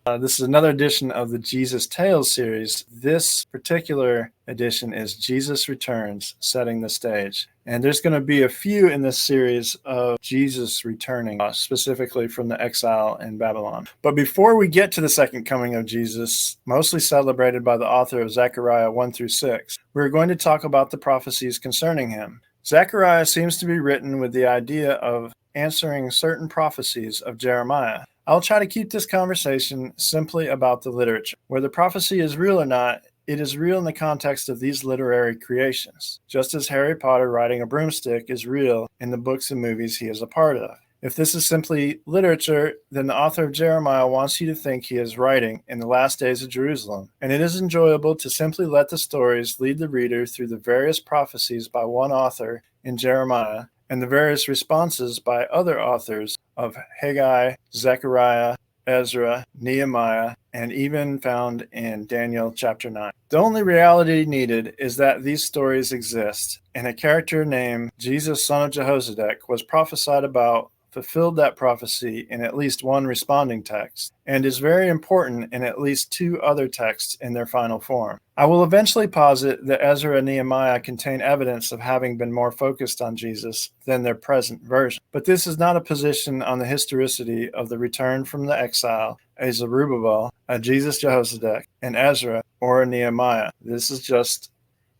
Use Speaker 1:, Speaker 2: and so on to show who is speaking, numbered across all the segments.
Speaker 1: This is another edition of the Jesus Tales series. This particular edition is Jesus Returns, setting the stage. And there's going to be a few in this series of Jesus returning, specifically from the exile in Babylon. But before we get to the second coming of Jesus, mostly celebrated by the author of Zechariah 1 through 6, we're going to talk about the prophecies concerning him. Zechariah seems to be written with the idea of answering certain prophecies of Jeremiah. I'll try to keep this conversation simply about the literature. Whether prophecy is real or not, it is real in the context of these literary creations, just as Harry Potter riding a broomstick is real in the books and movies he is a part of. If this is simply literature, then the author of Jeremiah wants you to think he is writing in the last days of Jerusalem, and it is enjoyable to simply let the stories lead the reader through the various prophecies by one author in Jeremiah and the various responses by other authors of Haggai, Zechariah, Ezra, Nehemiah, and even found in Daniel chapter 9. The only reality needed is that these stories exist, and a character named Jesus, son of Jehozadak, was prophesied about, fulfilled that prophecy in at least one responding text, and is very important in at least two other texts in their final form. I will eventually posit that Ezra and Nehemiah contain evidence of having been more focused on Jesus than their present version. But this is not a position on the historicity of the return from the exile, a Zerubbabel, a Jesus Jehozadak, an Ezra, or a Nehemiah. This is just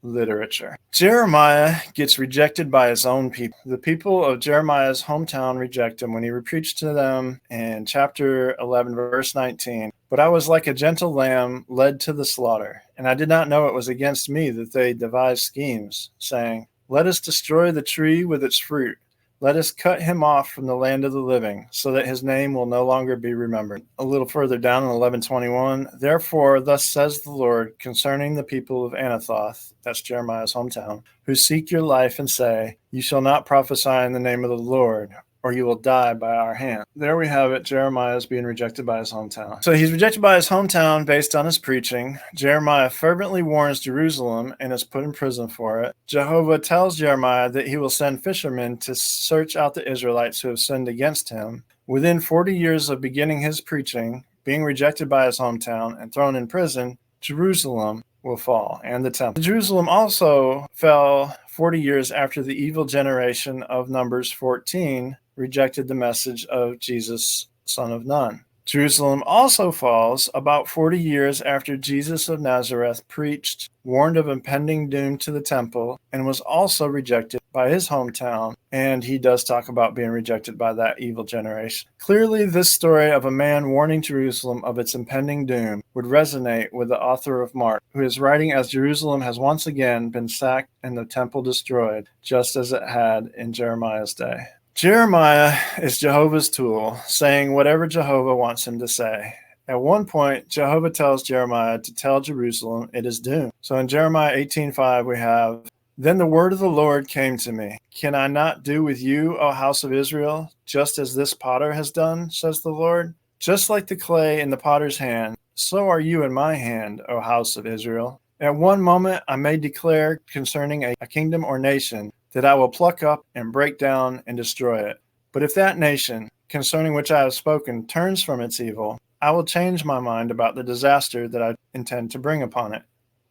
Speaker 1: literature. Jeremiah gets rejected by his own people. The people of Jeremiah's hometown reject him when he preached to them in chapter 11, verse 19. But I was like a gentle lamb led to the slaughter, and I did not know it was against me that they devised schemes, saying, let us destroy the tree with its fruit. Let us cut him off from the land of the living, so that his name will no longer be remembered. A little further down in 11:21, therefore, thus says the Lord concerning the people of Anathoth, that's Jeremiah's hometown, who seek your life and say, you shall not prophesy in the name of the Lord, or you will die by our hand. There we have it. Jeremiah is being rejected by his hometown. So he's rejected by his hometown based on his preaching. Jeremiah fervently warns Jerusalem and is put in prison for it. Jehovah tells Jeremiah that he will send fishermen to search out the Israelites who have sinned against him. Within 40 years of beginning his preaching, being rejected by his hometown and thrown in prison, Jerusalem will fall, and the temple. Jerusalem also fell 40 years after the evil generation of Numbers 14 rejected the message of Jesus, son of Nun. Jerusalem also falls about 40 years after Jesus of Nazareth preached, warned of impending doom to the temple, and was also rejected by his hometown, and he does talk about being rejected by that evil generation. Clearly, this story of a man warning Jerusalem of its impending doom would resonate with the author of Mark, who is writing as Jerusalem has once again been sacked and the temple destroyed, just as it had in Jeremiah's day. Jeremiah is Jehovah's tool, saying whatever Jehovah wants him to say. At one point, Jehovah tells Jeremiah to tell Jerusalem it is doomed. So in Jeremiah 18:5, we have, then the word of the Lord came to me. Can I not do with you, O house of Israel, just as this potter has done, says the Lord? Just like the clay in the potter's hand, so are you in my hand, O house of Israel. At one moment I may declare concerning a kingdom or nation that I will pluck up and break down and destroy it. But if that nation, concerning which I have spoken, turns from its evil, I will change my mind about the disaster that I intend to bring upon it.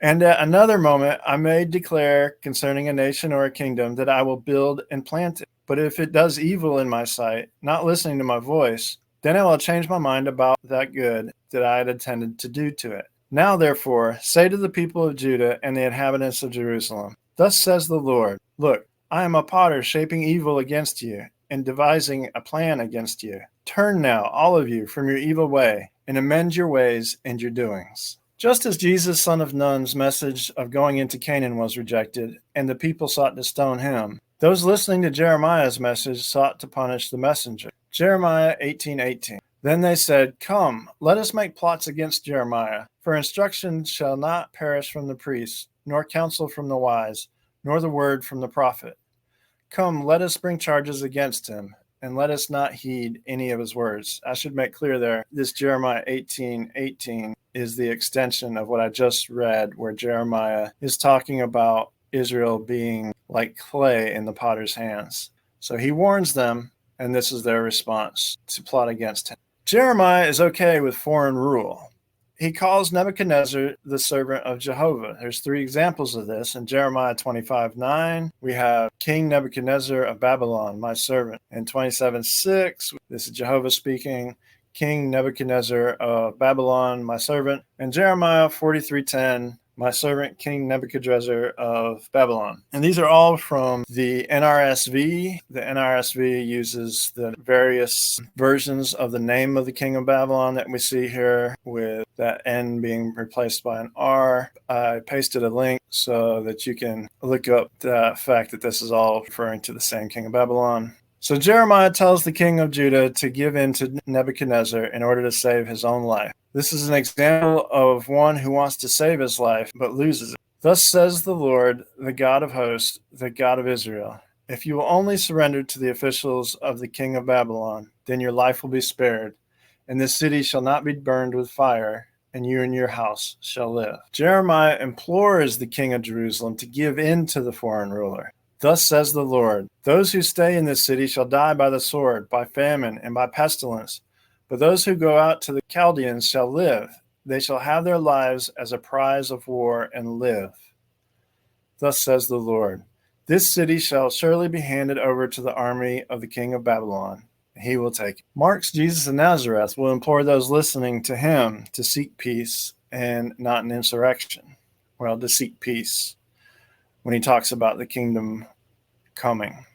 Speaker 1: And at another moment I may declare concerning a nation or a kingdom that I will build and plant it. But if it does evil in my sight, not listening to my voice, then I will change my mind about that good that I had intended to do to it. Now, therefore, say to the people of Judah and the inhabitants of Jerusalem, thus says the Lord, look, I am a potter shaping evil against you and devising a plan against you. Turn now, all of you, from your evil way and amend your ways and your doings. Just as Jesus, son of Nun's message of going into Canaan was rejected and the people sought to stone him, those listening to Jeremiah's message sought to punish the messenger. Jeremiah 18:18. Then they said, come, let us make plots against Jeremiah, for instruction shall not perish from the priests, nor counsel from the wise, nor the word from the prophet. Come, let us bring charges against him, and let us not heed any of his words. I should make clear there, this Jeremiah 18:18 is the extension of what I just read, where Jeremiah is talking about Israel being like clay in the potter's hands. So he warns them, and this is their response to plot against him. Jeremiah is okay with foreign rule. He calls Nebuchadnezzar the servant of Jehovah. There's three examples of this. In Jeremiah 25:9, we have King Nebuchadnezzar of Babylon, my servant. In 27:6, this is Jehovah speaking, King Nebuchadnezzar of Babylon, my servant. And Jeremiah 43:10, my servant, King Nebuchadnezzar of Babylon. And these are all from the NRSV. The NRSV uses the various versions of the name of the king of Babylon that we see here, with that N being replaced by an R. I pasted a link so that you can look up the fact that this is all referring to the same king of Babylon. So Jeremiah tells the king of Judah to give in to Nebuchadnezzar in order to save his own life. This is an example of one who wants to save his life but loses it. Thus says the Lord, the God of hosts, the God of Israel, if you will only surrender to the officials of the king of Babylon, then your life will be spared, and this city shall not be burned with fire, and you and your house shall live. Jeremiah implores the king of Jerusalem to give in to the foreign ruler. Thus says the Lord, those who stay in this city shall die by the sword, by famine, and by pestilence. But those who go out to the Chaldeans shall live. They shall have their lives as a prize of war and live. Thus says the Lord, this city shall surely be handed over to the army of the king of Babylon. He will take it. Mark's Jesus of Nazareth will implore those listening to him to seek peace and not an insurrection. Well, to seek peace when he talks about the kingdom coming.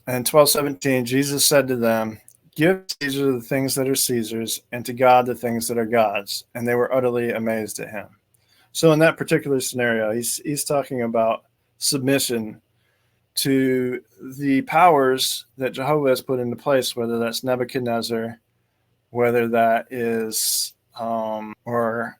Speaker 1: And 12:17, Jesus said to them, give Caesar the things that are Caesar's, and to God the things that are God's. And they were utterly amazed at him. So in that particular scenario, he's talking about submission to the powers that Jehovah has put into place, whether that's Nebuchadnezzar, whether that is Cyrus,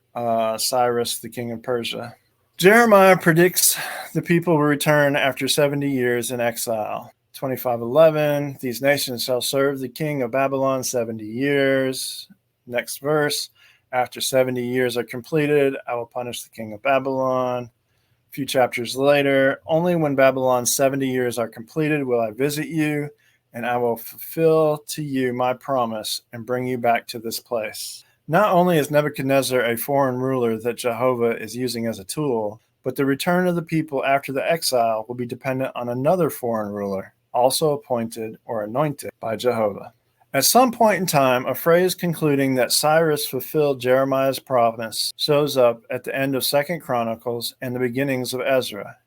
Speaker 1: the king of Persia. Jeremiah predicts the people will return after 70 years in exile. 25:11, these nations shall serve the king of Babylon 70 years. Next verse, after 70 years are completed, I will punish the king of Babylon. A few chapters later, only when Babylon's 70 years are completed will I visit you, and I will fulfill to you my promise and bring you back to this place. Not only is Nebuchadnezzar a foreign ruler that Jehovah is using as a tool, but the return of the people after the exile will be dependent on another foreign ruler, also appointed or anointed by Jehovah. At some point in time, a phrase concluding that Cyrus fulfilled Jeremiah's promise shows up at the end of 2 Chronicles and the beginnings of Ezra.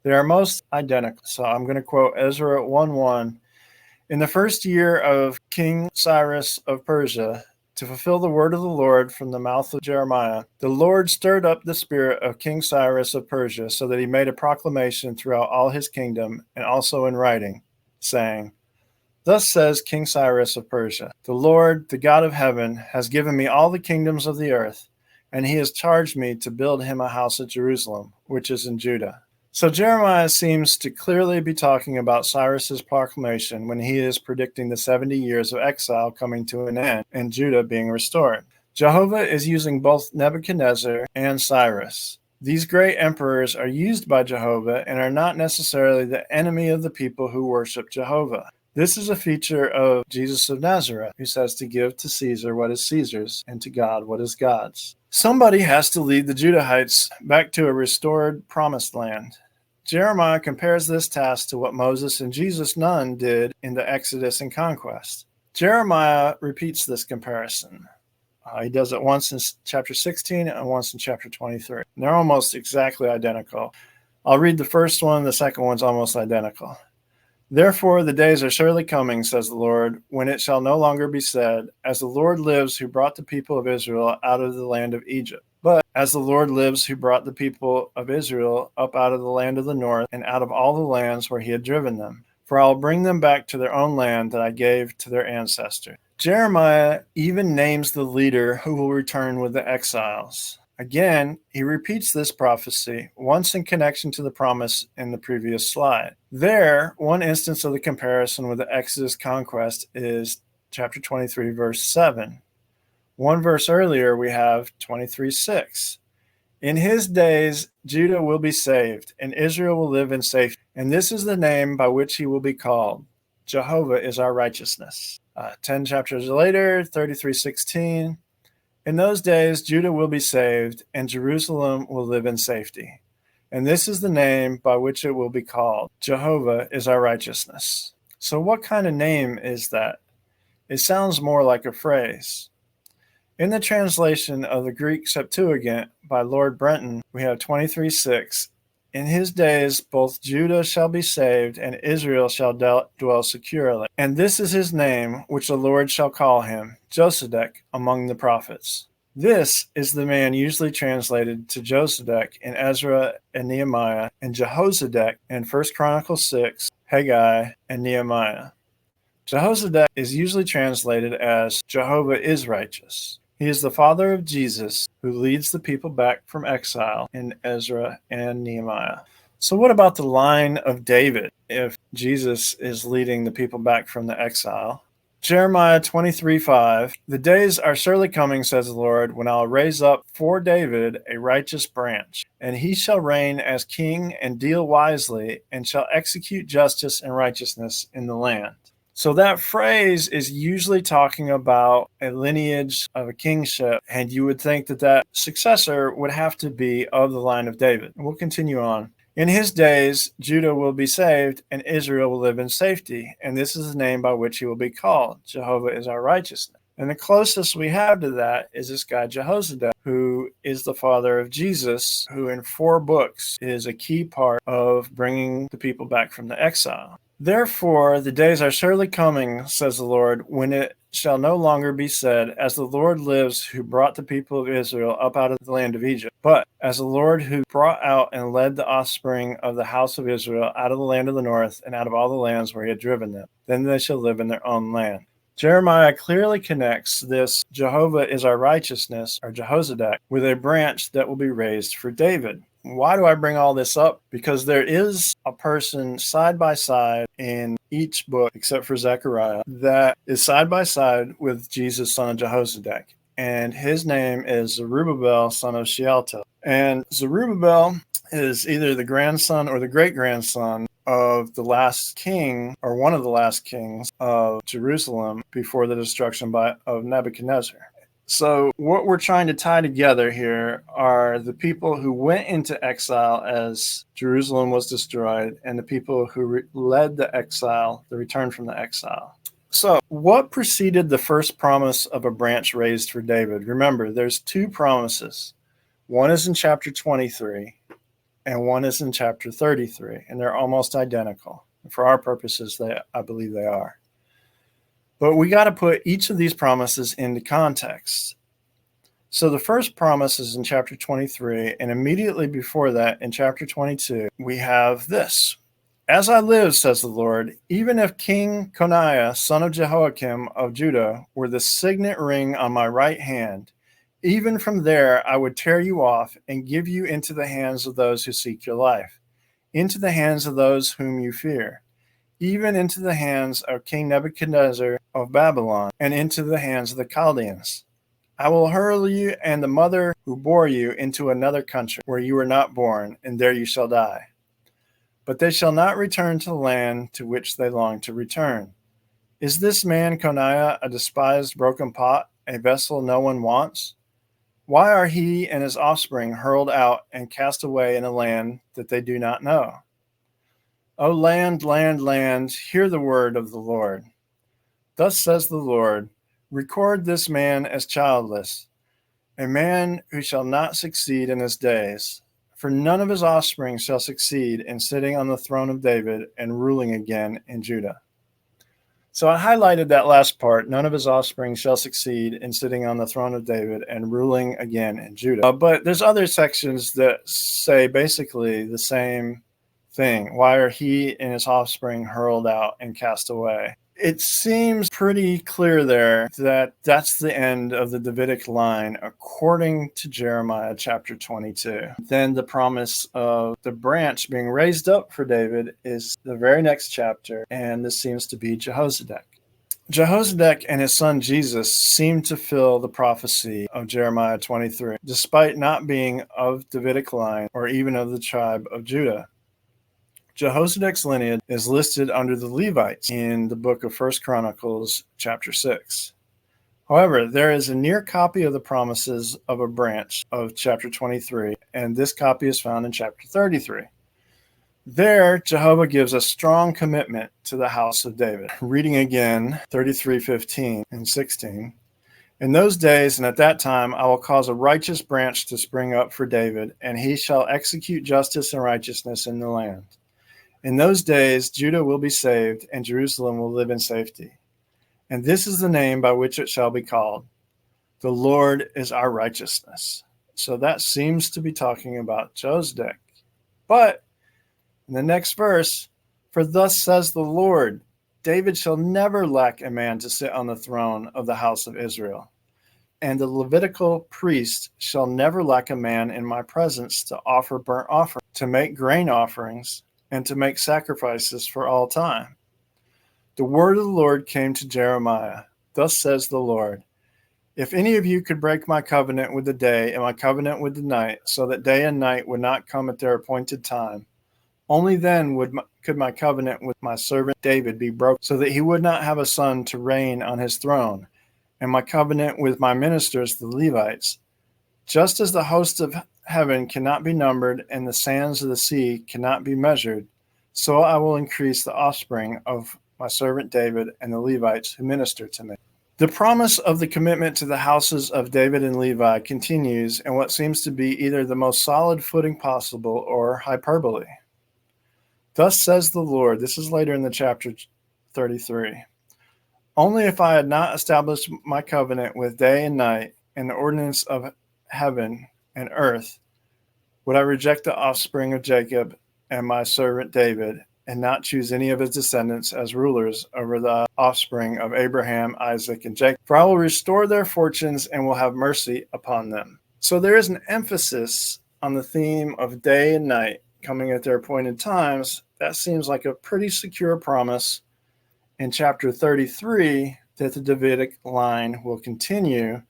Speaker 1: They are most identical, so I'm going to quote Ezra 1:1. In the first year of King Cyrus of Persia, to fulfill the word of the Lord from the mouth of Jeremiah, the Lord stirred up the spirit of King Cyrus of Persia so that he made a proclamation throughout all his kingdom and also in writing, saying, thus says King Cyrus of Persia, the Lord, the God of heaven, has given me all the kingdoms of the earth, and he has charged me to build him a house at Jerusalem, which is in Judah. So Jeremiah seems to clearly be talking about Cyrus's proclamation when he is predicting the 70 years of exile coming to an end and Judah being restored. Jehovah is using both Nebuchadnezzar and Cyrus. These great emperors are used by Jehovah and are not necessarily the enemy of the people who worship Jehovah. This is a feature of Jesus of Nazareth, who says to give to Caesar what is Caesar's and to God what is God's. Somebody has to lead the Judahites back to a restored promised land. Jeremiah compares this task to what Moses and Jesus none did in the Exodus and conquest. Jeremiah repeats this comparison. He does it once in chapter 16 and once in chapter 23. And they're almost exactly identical. I'll read the first one. The second one's almost identical. Therefore, the days are surely coming, says the Lord, when it shall no longer be said, as the Lord lives who brought the people of Israel out of the land of Egypt. But as the Lord lives who brought the people of Israel up out of the land of the north and out of all the lands where he had driven them. For I will bring them back to their own land that I gave to their ancestors. Jeremiah even names the leader who will return with the exiles. Again, he repeats this prophecy, once in connection to the promise in the previous slide. There, one instance of the comparison with the Exodus conquest is chapter 23, verse 7. One verse earlier, we have 23:6. In his days, Judah will be saved, and Israel will live in safety. And this is the name by which he will be called, Jehovah is our righteousness. 10 chapters later, 33:16. In those days, Judah will be saved, and Jerusalem will live in safety. And this is the name by which it will be called. Jehovah is our righteousness. So what kind of name is that? It sounds more like a phrase. In the translation of the Greek Septuagint by Lord Brenton, we have 23:6. In his days, both Judah shall be saved, and Israel shall dwell securely. And this is his name, which the Lord shall call him, Josedek among the prophets. This is the man usually translated to Josedek in Ezra and Nehemiah, and Jehozadak in 1 Chronicles 6, Haggai, and Nehemiah. Jehozadak is usually translated as Jehovah is righteous. He is the father of Jesus, who leads the people back from exile in Ezra and Nehemiah. So what about the line of David if Jesus is leading the people back from the exile? Jeremiah 23:5, the days are surely coming, says the Lord, when I'll raise up for David a righteous branch, and he shall reign as king and deal wisely, and shall execute justice and righteousness in the land. So that phrase is usually talking about a lineage of a kingship, and you would think that that successor would have to be of the line of David. We'll continue on. In his days, Judah will be saved, and Israel will live in safety, and this is the name by which he will be called. Jehovah is our righteousness. And the closest we have to that is this guy Jehozadak, who is the father of Jesus, who in 4 books is a key part of bringing the people back from the exile. Therefore, the days are surely coming, says the Lord, when it shall no longer be said, as the Lord lives who brought the people of Israel up out of the land of Egypt, but as the Lord who brought out and led the offspring of the house of Israel out of the land of the north and out of all the lands where he had driven them. Then they shall live in their own land. Jeremiah clearly connects this Jehovah is our righteousness, or Jehozadak, with a branch that will be raised for David. Why do I bring all this up? Because there is a person side by side in each book, except for Zechariah, that is side by side with Jesus, son of Jehozadak. And his name is Zerubbabel, son of Shealtiel. And Zerubbabel is either the grandson or the great-grandson of the last king, or one of the last kings of Jerusalem before the destruction of Nebuchadnezzar. So what we're trying to tie together here are the people who went into exile as Jerusalem was destroyed, and the people who led the exile, the return from the exile. So what preceded the first promise of a branch raised for David? Remember, there's 2 promises. One is in chapter 23, and one is in chapter 33, and they're almost identical. For our purposes, I believe they are. But we got to put each of these promises into context. So the first promise is in chapter 23, and immediately before that, in chapter 22, we have this. As I live, says the Lord, even if King Coniah, son of Jehoiakim of Judah, were the signet ring on my right hand, even from there I would tear you off and give you into the hands of those who seek your life, into the hands of those whom you fear, even into the hands of King Nebuchadnezzar of Babylon, and into the hands of the Chaldeans. I will hurl you and the mother who bore you into another country where you were not born, and there you shall die. But they shall not return to the land to which they long to return. Is this man Coniah a despised broken pot, a vessel no one wants? Why are he and his offspring hurled out and cast away in a land that they do not know? O land, land, land, hear the word of the Lord. Thus says the Lord, record this man as childless, a man who shall not succeed in his days, for none of his offspring shall succeed in sitting on the throne of David and ruling again in Judah. So I highlighted that last part, none of his offspring shall succeed in sitting on the throne of David and ruling again in Judah. But there's other sections that say basically the same thing. Why are he and his offspring hurled out and cast away? It seems pretty clear there that that's the end of the Davidic line according to Jeremiah chapter 22. Then the promise of the branch being raised up for David is the very next chapter, and this seems to be Jehozadak. Jehozadak and his son Jesus seem to fill the prophecy of Jeremiah 23, despite not being of Davidic line or even of the tribe of Judah. Jehoshaphat's lineage is listed under the Levites in the book of 1 Chronicles, chapter 6. However, there is a near copy of the promises of a branch of chapter 23, and this copy is found in chapter 33. There, Jehovah gives a strong commitment to the house of David. Reading again, 33:15 and 16. In those days and at that time, I will cause a righteous branch to spring up for David, and he shall execute justice and righteousness in the land. In those days, Judah will be saved, and Jerusalem will live in safety. And this is the name by which it shall be called: the Lord is our righteousness. So that seems to be talking about Jehoshaphat. But in the next verse, for thus says the Lord, David shall never lack a man to sit on the throne of the house of Israel. And the Levitical priest shall never lack a man in my presence to offer burnt offerings, to make grain offerings, and to make sacrifices for all time. The word of the Lord came to Jeremiah. Thus says the Lord, if any of you could break my covenant with the day and my covenant with the night, so that day and night would not come at their appointed time, only then could my covenant with my servant David be broken, so that he would not have a son to reign on his throne, and my covenant with my ministers, the Levites. Just as the hosts of heaven cannot be numbered and the sands of the sea cannot be measured, so I will increase the offspring of my servant David and the Levites who minister to me. The promise of the commitment to the houses of David and Levi continues in what seems to be either the most solid footing possible or hyperbole. Thus says the Lord, this is later in the chapter 33, only if I had not established my covenant with day and night and the ordinance of heaven and earth, would I reject the offspring of Jacob and my servant David, and not choose any of his descendants as rulers over the offspring of Abraham, Isaac, and Jacob. For I will restore their fortunes and will have mercy upon them. So there is an emphasis on the theme of day and night coming at their appointed times. That seems like a pretty secure promise in chapter 33 that the Davidic line will continue,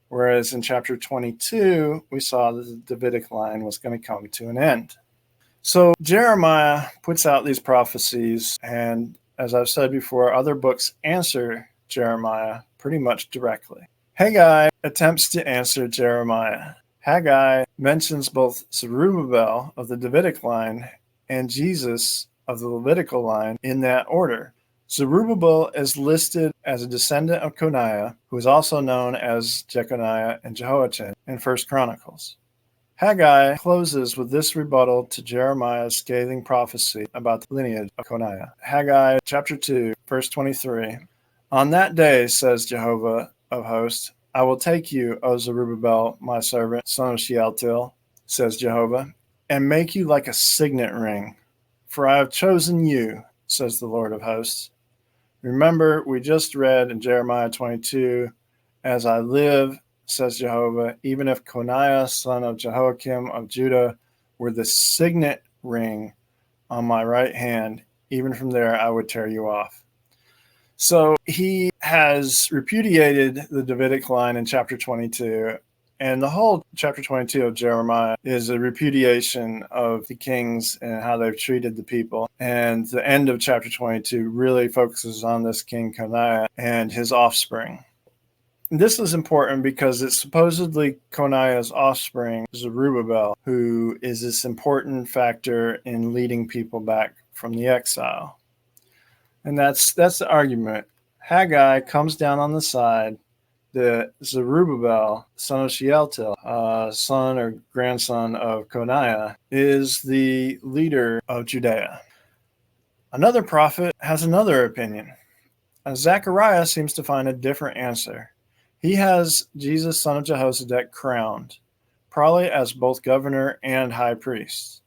Speaker 1: whereas in chapter 22 we saw that the Davidic line was going to come to an end. So Jeremiah puts out these prophecies, and as I've said before, other books answer Jeremiah pretty much directly. Haggai attempts to answer Jeremiah. Haggai mentions both Zerubbabel of the Davidic line and Jesus of the Levitical line in that order. Zerubbabel is listed as a descendant of Coniah, who is also known as Jeconiah and Jehoiachin in 1 Chronicles. Haggai closes with this rebuttal to Jeremiah's scathing prophecy about the lineage of Coniah. Haggai chapter 2, verse 23. On that day, says Jehovah of hosts, I will take you, O Zerubbabel, my servant, son of Shealtiel, says Jehovah, and make you like a signet ring. For I have chosen you, says the Lord of hosts. Remember, we just read in Jeremiah 22, as I live, says Jehovah, even if Coniah, son of Jehoiakim of Judah, were the signet ring on my right hand, even from there I would tear you off. So he has repudiated the Davidic line in chapter 22, and the whole chapter 22 of Jeremiah is a repudiation of the kings and how they've treated the people. And the end of chapter 22 really focuses on this king Coniah and his offspring. This is important because it's supposedly Coniah's offspring, Zerubbabel, who is this important factor in leading people back from the exile. And that's the argument. Haggai comes down on the side that Zerubbabel, son of Shealtiel, son or grandson of Coniah, is the leader of Judea. Another prophet has another opinion. Zechariah seems to find a different answer. He has Jesus, son of Jehoshaphat, crowned, probably as both governor and high priest.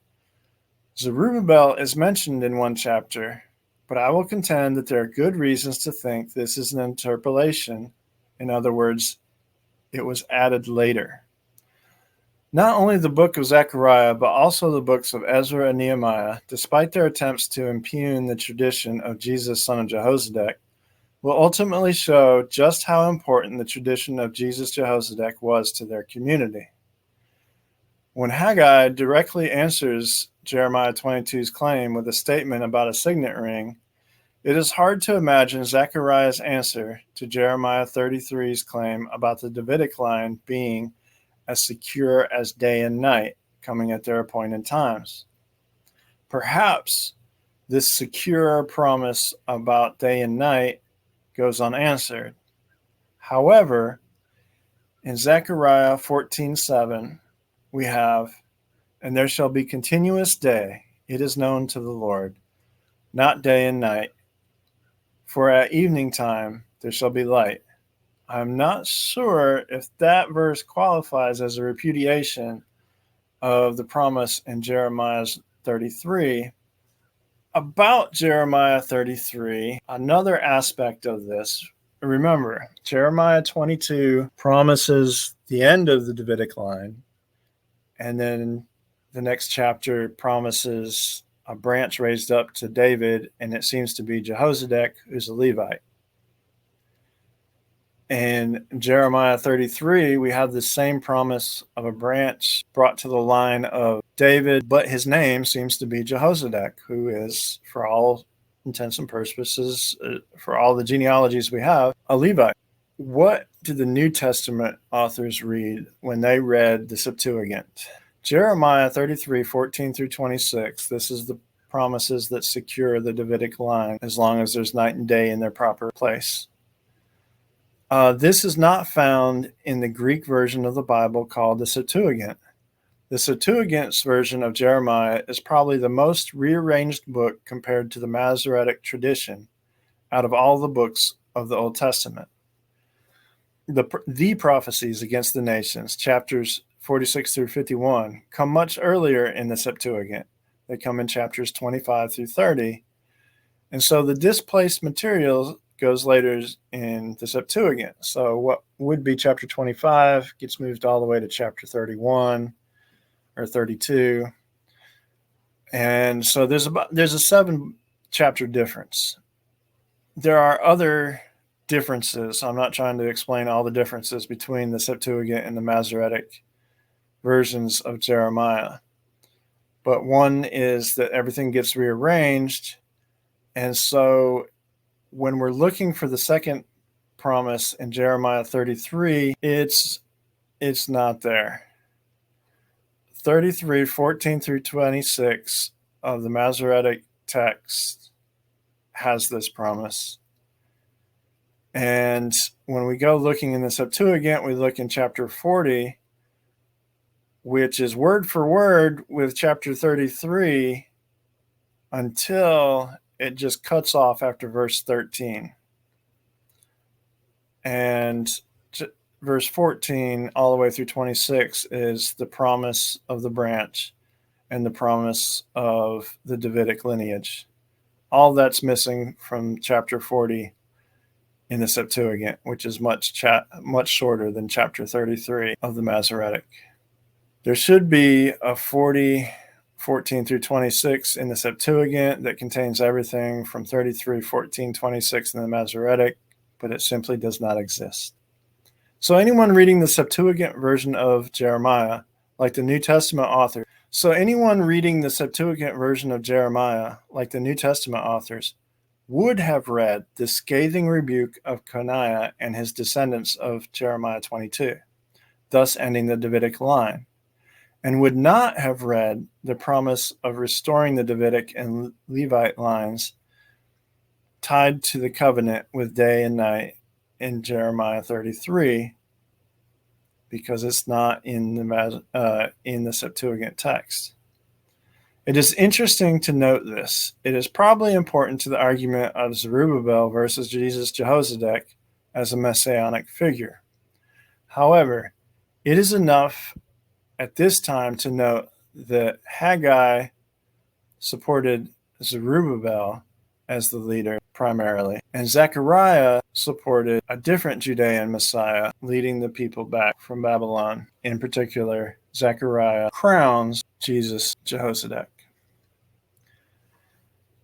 Speaker 1: Zerubbabel is mentioned in one chapter, but I will contend that there are good reasons to think this is an interpolation. In other words, it was added later. Not only the book of Zechariah, but also the books of Ezra and Nehemiah, despite their attempts to impugn the tradition of Jesus, son of Jehoshaphat, will ultimately show just how important the tradition of Jesus Jehoshaphat was to their community. When Haggai directly answers Jeremiah 22's claim with a statement about a signet ring, it is hard to imagine Zechariah's answer to Jeremiah 33's claim about the Davidic line being as secure as day and night, coming at their appointed times. Perhaps this secure promise about day and night goes unanswered. However, in Zechariah 14:7, we have, "And there shall be continuous day, it is known to the Lord, not day and night. For at evening time there shall be light." I'm not sure if that verse qualifies as a repudiation of the promise in Jeremiah 33. About Jeremiah 33, another aspect of this, remember, Jeremiah 22 promises the end of the Davidic line, and then the next chapter promises a branch raised up to David, and it seems to be Jehozadak, who's a Levite. In Jeremiah 33, we have the same promise of a branch brought to the line of David, but his name seems to be Jehozadak, who is, for all intents and purposes, for all the genealogies we have, a Levite. What did the New Testament authors read when they read the Septuagint? Jeremiah 33:14 through 26, this is the promises that secure the Davidic line as long as there's night and day in their proper place. This is not found in the Greek version of the Bible called the Septuagint. The Septuagint's version of Jeremiah is probably the most rearranged book compared to the Masoretic tradition out of all the books of the Old Testament. The prophecies against the nations, chapters 46 through 51, come much earlier in the Septuagint. They come in chapters 25 through 30. And so the displaced material goes later in the Septuagint. So what would be chapter 25 gets moved all the way to chapter 31 or 32. And so there's a 7-chapter difference. There are other differences. I'm not trying to explain all the differences between the Septuagint and the Masoretic versions of Jeremiah. But one is that everything gets rearranged. And so when we're looking for the second promise in Jeremiah 33, it's not there. 33:14 through 26 of the Masoretic text has this promise. And when we go looking in the Septuagint, we look in chapter 40, which is word for word with chapter 33 until it just cuts off after verse 13. And verse 14 all the way through 26 is the promise of the branch and the promise of the Davidic lineage. All that's missing from chapter 40 in the Septuagint, which is much shorter than chapter 33 of the Masoretic. There should be a 40:14 through 26 in the Septuagint that contains everything from 33:14-26 in the Masoretic, but it simply does not exist. So anyone reading the Septuagint version of Jeremiah, like the New Testament authors, would have read the scathing rebuke of Coniah and his descendants of Jeremiah 22, thus ending the Davidic line, and would not have read the promise of restoring the Davidic and Levite lines tied to the covenant with day and night in Jeremiah 33, because it's not in the Septuagint text. It is interesting to note this. It is probably important to the argument of Zerubbabel versus Jesus Jehozadak as a messianic figure. However, it is enough at this time to note that Haggai supported Zerubbabel as the leader primarily, and Zechariah supported a different Judean Messiah leading the people back from Babylon. In particular, Zechariah crowns Jesus Jehozadak.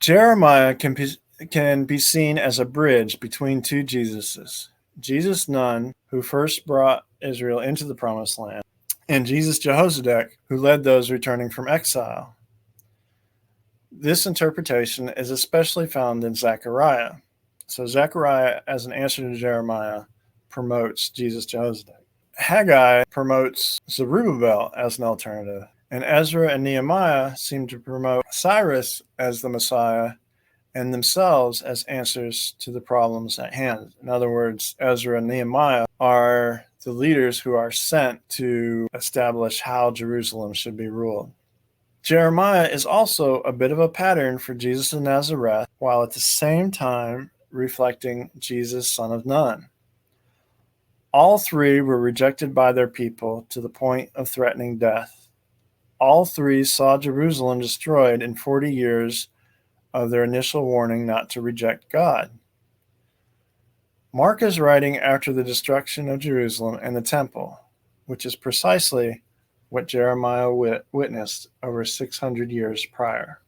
Speaker 1: Jeremiah can be seen as a bridge between two Jesuses. Jesus Nun, who first brought Israel into the Promised Land, and Jesus Jehozadak, who led those returning from exile. This interpretation is especially found in Zechariah. So Zechariah, as an answer to Jeremiah, promotes Jesus Jehozadak. Haggai promotes Zerubbabel as an alternative, and Ezra and Nehemiah seem to promote Cyrus as the Messiah and themselves as answers to the problems at hand. In other words, Ezra and Nehemiah are the leaders who are sent to establish how Jerusalem should be ruled. Jeremiah is also a bit of a pattern for Jesus of Nazareth, while at the same time reflecting Jesus, son of Nun. All three were rejected by their people to the point of threatening death. All three saw Jerusalem destroyed in 40 years of their initial warning not to reject God. Mark is writing after the destruction of Jerusalem and the temple, which is precisely what Jeremiah witnessed over 600 years prior.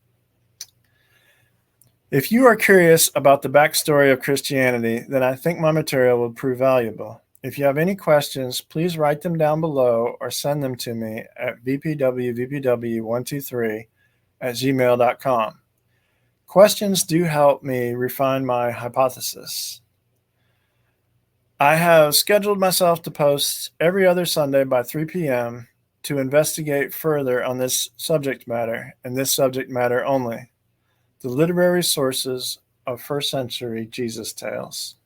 Speaker 1: If you are curious about the backstory of Christianity, then I think my material will prove valuable. If you have any questions, please write them down below or send them to me at vpwvpw123@gmail.com. Questions do help me refine my hypothesis. I have scheduled myself to post every other Sunday by 3 p.m. to investigate further on this subject matter, and this subject matter only: the literary sources of first century Jesus tales.